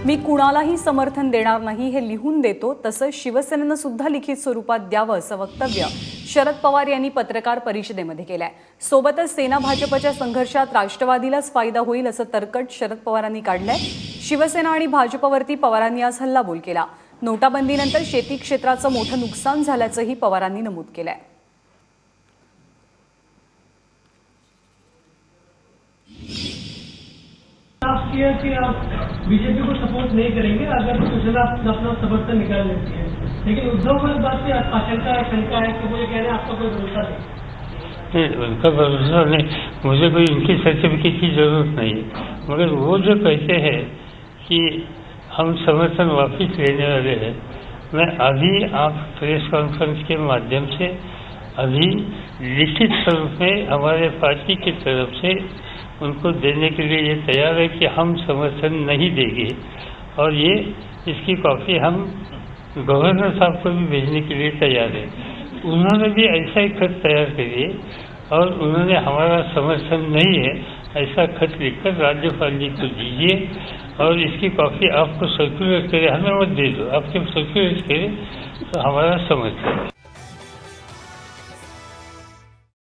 मी कुणालाही समर्थन देणार नाही हे लिहून देतो, तसंच शिवसेनेनं सुद्धा लिखित स्वरूपात द्यावं असं वक्तव्य शरद पवार यांनी पत्रकार परिषदेमध्ये केलंय। सोबतच सेना भाजपच्या संघर्षात राष्ट्रवादीलाच फायदा होईल असं तर्कट शरद पवारांनी काढलंय। शिवसेना आणि भाजपवरती पवारांनी आज हल्लाबोल केला। नोटाबंदीनंतर शेती क्षेत्राचं मोठं नुकसान झाल्याचंही पवारांनी नमूद केलंय। आप किया कि आप बीजेपी को सपोर्ट नहीं करेंगे अगर शिवसेना अपना समर्थन निकाल लेती है, लेकिन उद्धव को इस बात की आशंका है, शंका है कि वो ये कह रहे हैं आपका कोई भरोसा नहीं। उनका भरोसा नहीं, मुझे कोई उनकी सर्टिफिकेट की जरूरत नहीं है, मगर वो जो कहते हैं कि हम समर्थन वापस लेने वाले हैं, मैं अभी आप प्रेस कॉन्फ्रेंस के माध्यम से अभी लिखित स्वरूप में हमारे पार्टी की तरफ से उनको देने के लिए ये तैयार है कि हम समर्थन नहीं देंगे, और ये इसकी कॉपी हम गवर्नर साहब को भी भेजने के लिए तैयार है। उन्होंने भी ऐसा ही खत तैयार करिए और उन्होंने हमारा समर्थन नहीं है ऐसा खत लिखकर राज्यपाल जी को दीजिए, और इसकी कॉपी आपको सर्कुलेट करें, हमें मत दे दो, आपके सर्कुलेट करें तो हमारा समर्थन है।